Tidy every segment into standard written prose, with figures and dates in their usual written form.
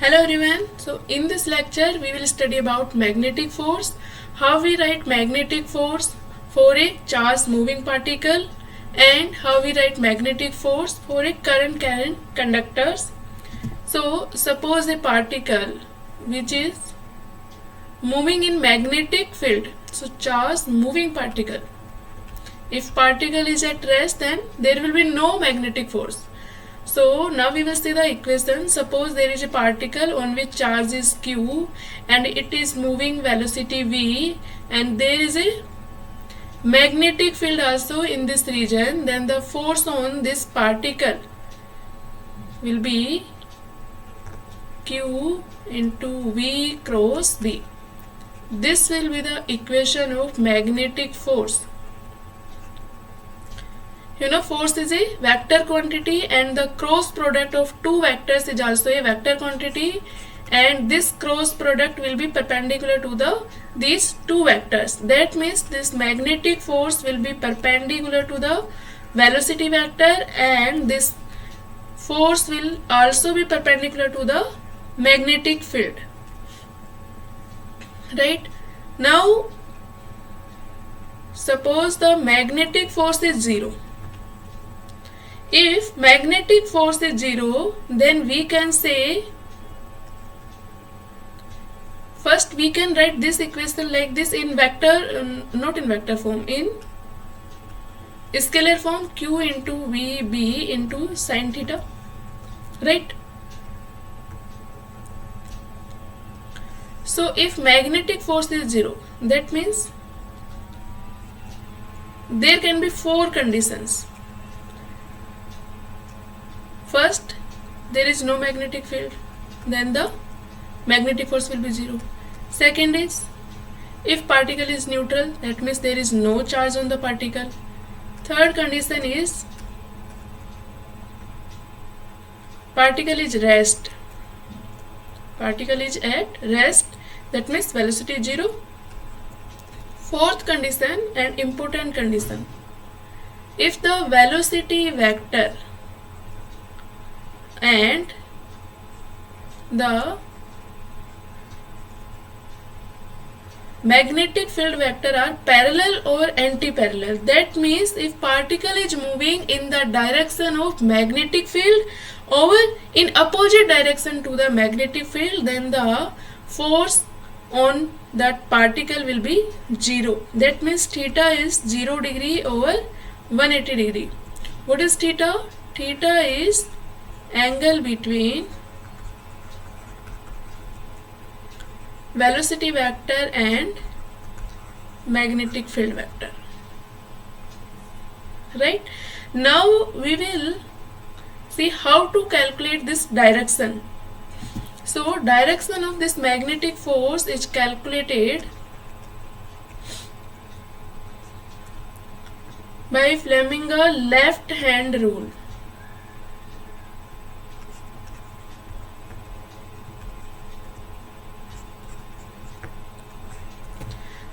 Hello everyone. So in this lecture we will study about magnetic force, how we write magnetic force for a charged moving particle and how we write magnetic force for a current carrying conductors. So suppose a particle which is moving in magnetic field, so charged moving particle. If particle is at rest, then there will be no magnetic force. So now we will see the equation. Suppose there is a particle on which charge is q and it is moving velocity v and there is a magnetic field also in this region, then the force on this particle will be q into v cross b. This will be the equation of magnetic force. You know, force is a vector quantity and the cross product of two vectors is also a vector quantity, and this cross product will be perpendicular to these two vectors. That means this magnetic force will be perpendicular to the velocity vector and this force will also be perpendicular to the magnetic field. Right? Now suppose the magnetic force is 0. If magnetic force is 0, then we can say, first we can write this equation like this in vector, not in vector form, in scalar form, q into vb into sin theta, right? So if magnetic force is 0, that means there can be four conditions. First, there is no magnetic field, then the magnetic force will be 0. Second is, if particle is neutral, that means there is no charge on the particle. Third condition is, particle is rest. Particle is at rest, that means velocity is 0. Fourth condition and important condition, if the velocity vector and the magnetic field vector are parallel or anti-parallel. That means if particle is moving in the direction of magnetic field or in opposite direction to the magnetic field, then the force on that particle will be 0. That means theta is 0 degree over 180 degree. What is theta? Theta is angle between velocity vector and magnetic field vector. Right? Now we will see how to calculate this direction. So direction of this magnetic force is calculated by Fleming's left hand rule.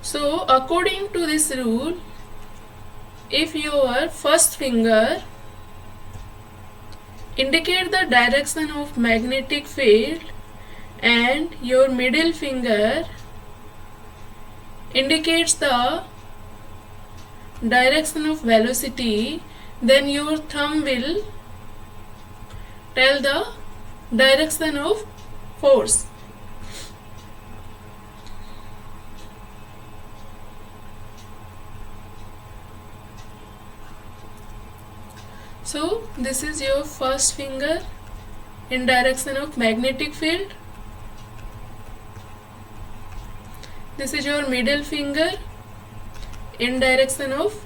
So according to this rule, if your first finger indicate the direction of magnetic field and your middle finger indicates the direction of velocity, then your thumb will tell the direction of force. So this is your first finger in direction of magnetic field. This is your middle finger in direction of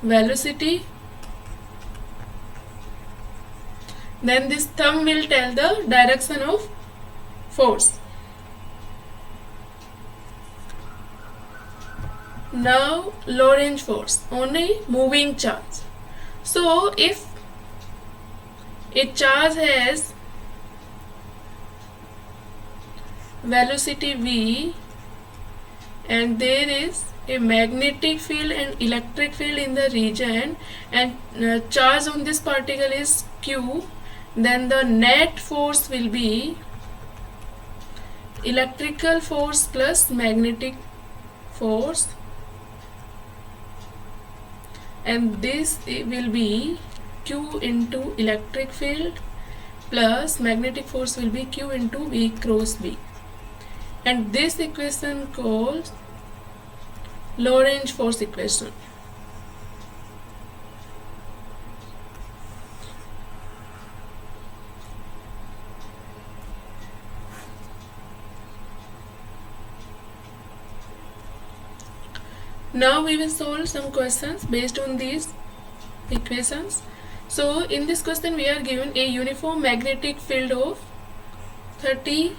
velocity. Then this thumb will tell the direction of force. Now Lorentz force on a moving charge. So if a charge has velocity v and there is a magnetic field and electric field in the region and charge on this particle is q then the net force will be electrical force plus magnetic force, and this will be Q into electric field plus magnetic force will be Q into V cross B, and this equation called Lorentz force equation. Now we will solve some questions based on these equations. So in this question we are given a uniform magnetic field of 30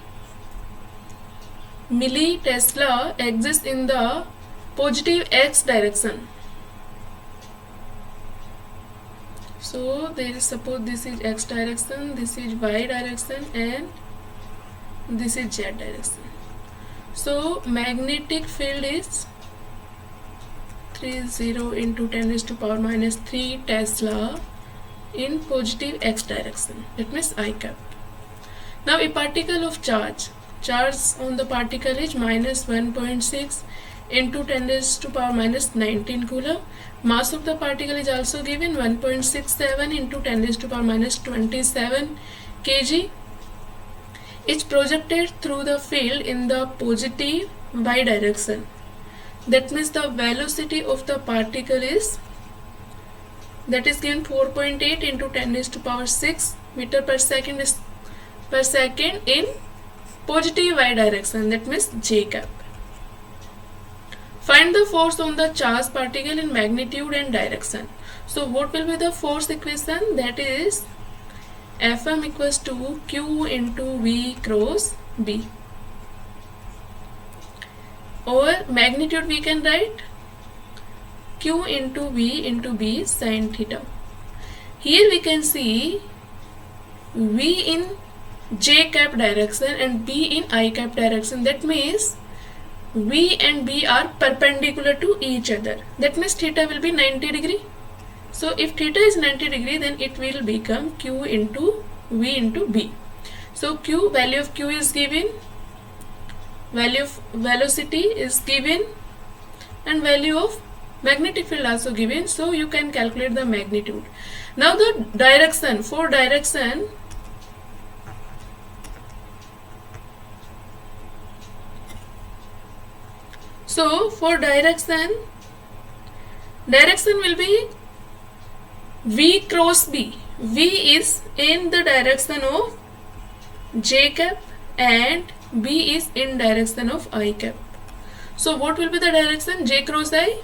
millitesla exists in the positive x direction. So there is, suppose this is x direction, this is y direction, and this is z direction. So magnetic field is 30 into 10 raised to power minus 3 Tesla in positive x direction, that means I cap. Now a particle of charge on the particle is minus 1.6 into 10 raised to power minus 19 coulomb. Mass of the particle is also given 1.67 into 10 raised to power minus 27 kg. It's projected through the field in the positive y direction. That means the velocity of the particle is, that is given 4.8 into 10 raised to power 6 meter per second in positive y direction, that means J cap. Find the force on the charged particle in magnitude and direction. So what will be the force equation? That is Fm equals to Q into V cross B. Or magnitude we can write Q into V into B sin theta. Here we can see V in J cap direction and B in I cap direction. That means V and B are perpendicular to each other. That means theta will be 90 degree. So if theta is 90 degree, then it will become Q into V into B. So Q, value of Q is given, value of velocity is given, and value of magnetic field also given. So you can calculate the magnitude. Now the direction, for direction, so for direction will be V cross B. V is in the direction of J cap and B is in direction of I cap. So what will be the direction? J cross I,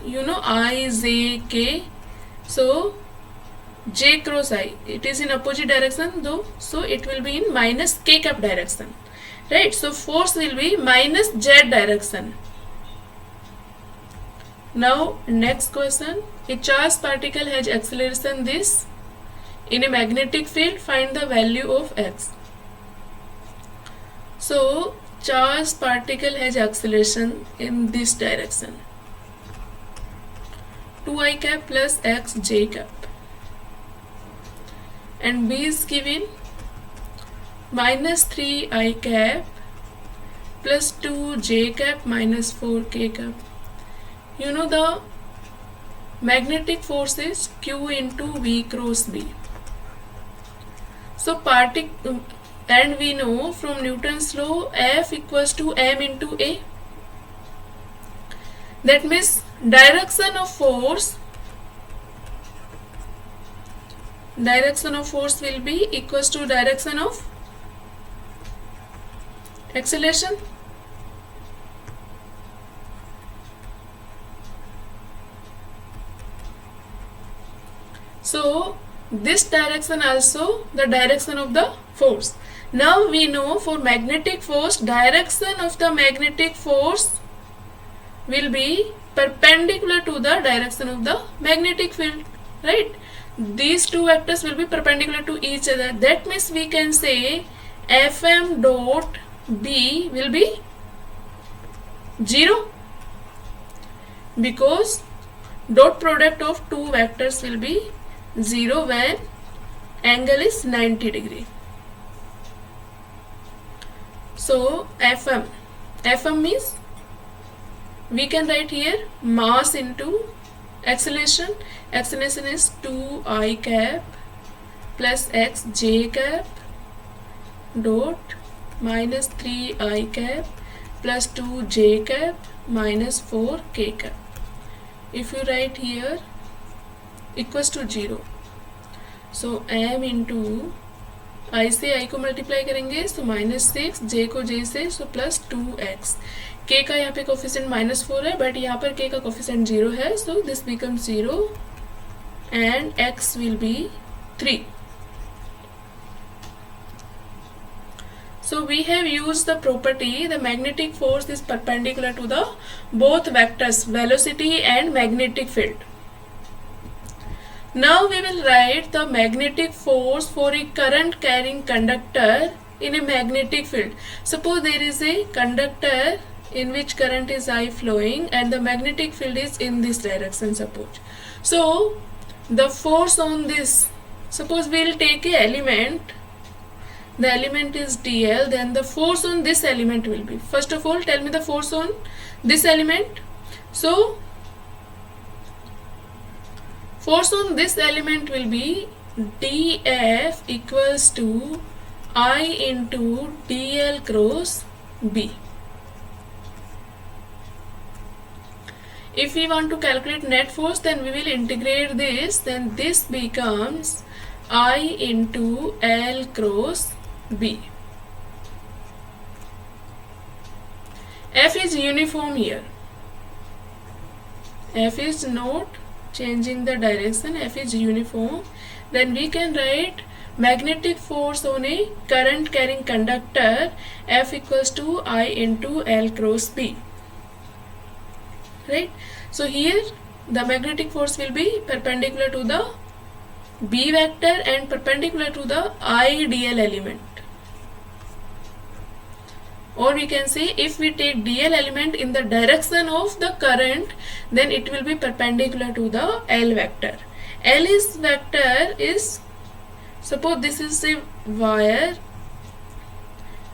you know, I, J, K. So J cross I, it is in opposite direction though, so it will be in minus K cap direction, right? So force will be minus Z direction. Now next question, a charged particle has acceleration this. In a magnetic field, find the value of x. So charged particle has acceleration in this direction, 2i cap plus x j cap, and b is given minus 3i cap plus 2j cap minus 4k cap. You know the magnetic force is Q into V cross B. So and we know from Newton's law F equals to m into A. That means direction of force will be equals to direction of acceleration. So this direction also the direction of the force. Now we know for magnetic force, direction of the magnetic force will be perpendicular to the direction of the magnetic field, right? These two vectors will be perpendicular to each other. That means we can say Fm dot B will be 0, because dot product of two vectors will be 0 when angle is 90 degree. So Fm means we can write here mass into acceleration. Acceleration is 2I cap plus xj cap dot minus 3I cap plus 2j cap minus 4k cap. If you write here equals to 0, so m into I से I को multiply करेंगे तो -6, j को j से so plus 2x. k का यहाँ पे coefficient -4 है बट यहाँ पर k का कोफिशिएंट 0 है, so this becomes 0 and x will be 3. So we have used the property the magnetic force is perpendicular to the both vectors velocity and magnetic field. Now we will write the magnetic force for a current carrying conductor in a magnetic field. Suppose there is a conductor in which current is I flowing and the magnetic field is in this direction, suppose. So the force on this, suppose we will take a element, the element is dl, then the force on this element will be, first of all tell me the force on this element. So force on this element will be dF equals to I into dl cross b. If we want to calculate net force, then we will integrate this, then this becomes I into L cross B. F is uniform here. F is not changing the direction, F is uniform. Then we can write magnetic force on a current carrying conductor F equals to I into L cross B. Right? So here the magnetic force will be perpendicular to the B vector and perpendicular to the IDL element. Or we can say if we take DL element in the direction of the current, then it will be perpendicular to the L vector. L is vector is, suppose this is a wire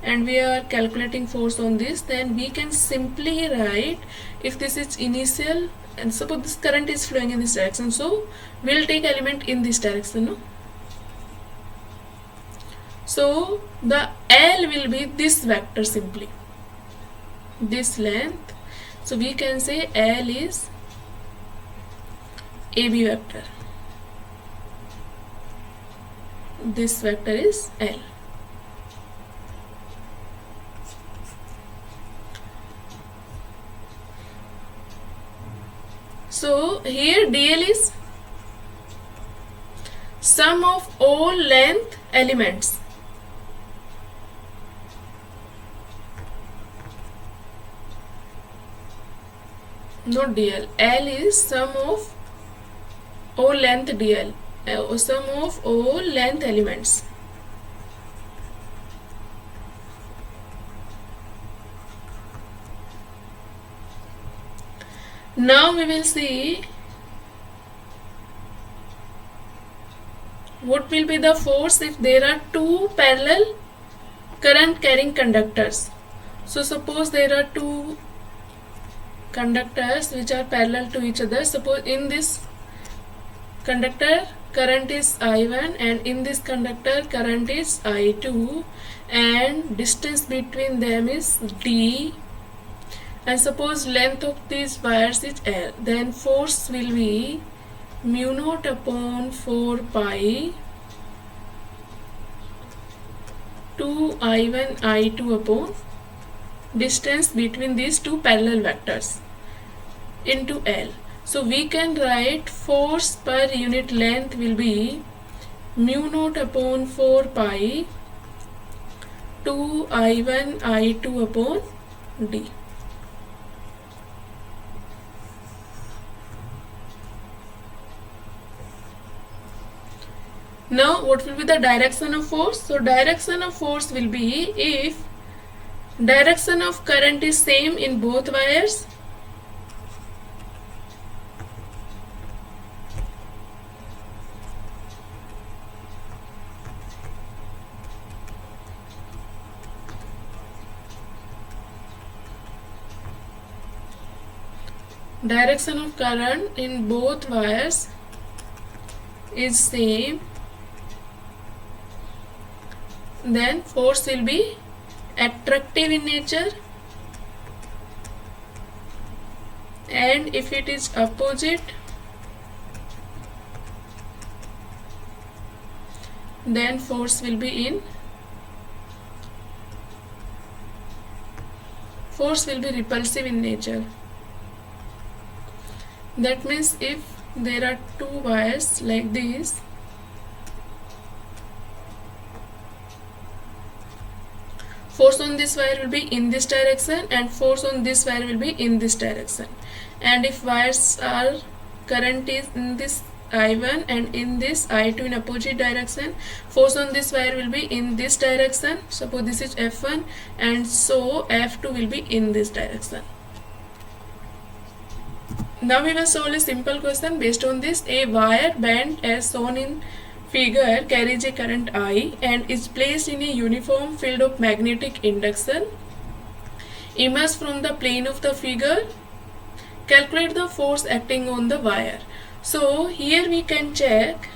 and we are calculating force on this, then we can simply write, if this is initial and suppose this current is flowing in this direction, so we will take element in this direction, no? So the L will be this vector simply, this length. So we can say L is AB vector. This vector is L. So here DL is sum of all length elements. Not DL. L is sum of all length DL. Sum of all length elements. Now we will see what will be the force if there are two parallel current carrying conductors. So suppose there are two conductors which are parallel to each other. Suppose in this conductor current is I1 and in this conductor current is I2 and distance between them is D, and suppose length of these wires is L, then force will be mu naught upon 4 pi 2 I1 I2 upon distance between these two parallel vectors into L. So we can write force per unit length will be mu naught upon 4 pi 2 I1 I2 upon D. Now what will be the direction of force? So direction of force will be if direction of current is same in both wires, direction of current in both wires is same, then force will be attractive in nature, and if it is opposite, then force will be repulsive in nature. That means if there are two wires like this, force on this wire will be in this direction and force on this wire will be in this direction. And if wires are current is in this I1 and in this I2 in opposite direction, force on this wire will be in this direction. Suppose this is F1 and so F2 will be in this direction. Now we will solve a simple question based on this. A wire band as shown in figure carries a current I and is placed in a uniform field of magnetic induction emerged from the plane of the figure. Calculate the force acting on the wire. So here we can check.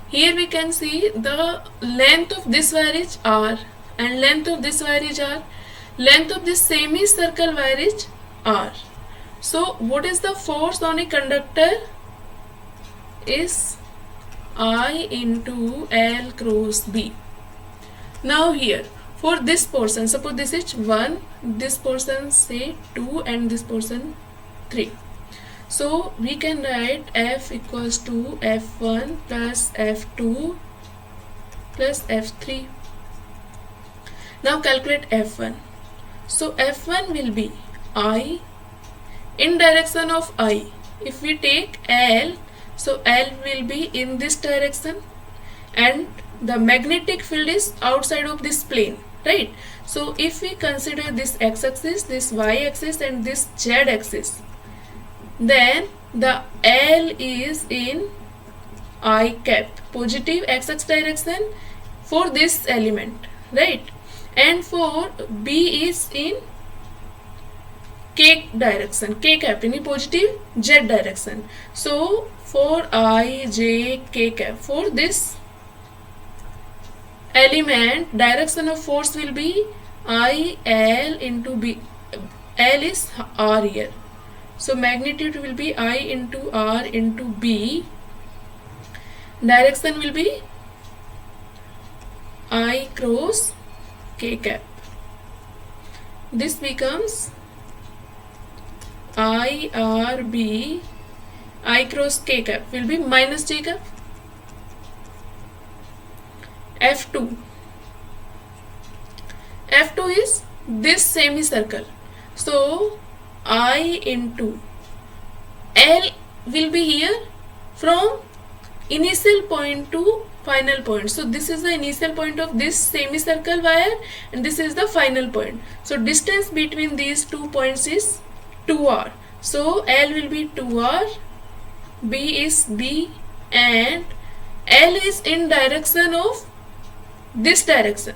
Here we can see the length of this wire is R and length of this wire is R. Length of this semicircle wire is R. So what is the force on a conductor? Is I into L cross B. Now here for this portion, suppose this is 1, this portion say 2 and this portion 3. So we can write F equals to F1 plus F2 plus F3. Now calculate F1. So F1 will be I in direction of I. If we take L, so L will be in this direction and the magnetic field is outside of this plane, right? So if we consider this x-axis, this y-axis and this z-axis, then the L is in I cap, positive x-axis direction for this element, right? And for B is in K direction, K cap in a positive Z direction. So for I, J, K cap, for this element, direction of force will be I, L into B. L is R here. So magnitude will be I into R into B. Direction will be I cross K cap. This becomes I, R, B, I cross K cap will be minus J cap. F2. F2 is this semicircle. So I into L will be here from initial point to final point. So this is the initial point of this semicircle wire and this is the final point. So distance between these 2 points is 2r. So L will be 2r, B is B and L is in direction of this direction.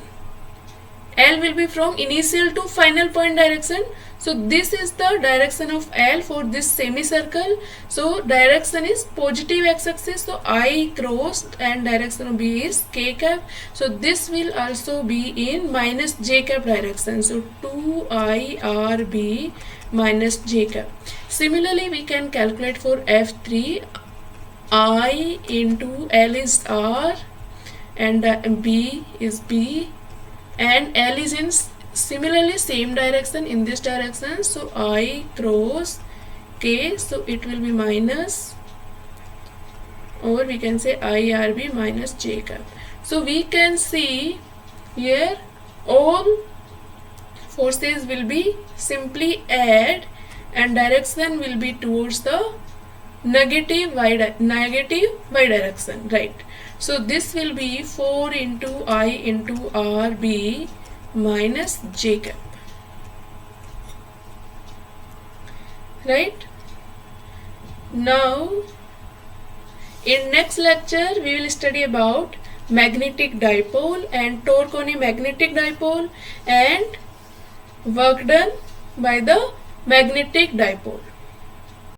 L will be from initial to final point direction. So this is the direction of L for this semicircle. So direction is positive x-axis. So I crossed and direction of B is K cap. So this will also be in minus J cap direction. So 2IRB minus J cap. Similarly, we can calculate for F3. I into L is R and B is B and L is in similarly same direction in this direction. So I cross K, so it will be minus, or we can say IRB minus J cap. So we can see here all forces will be simply add and direction will be towards the negative y direction, right? So this will be 4 into I into RB minus J cap, right? Now in next lecture we will study about magnetic dipole and torque on a magnetic dipole and work done by the magnetic dipole.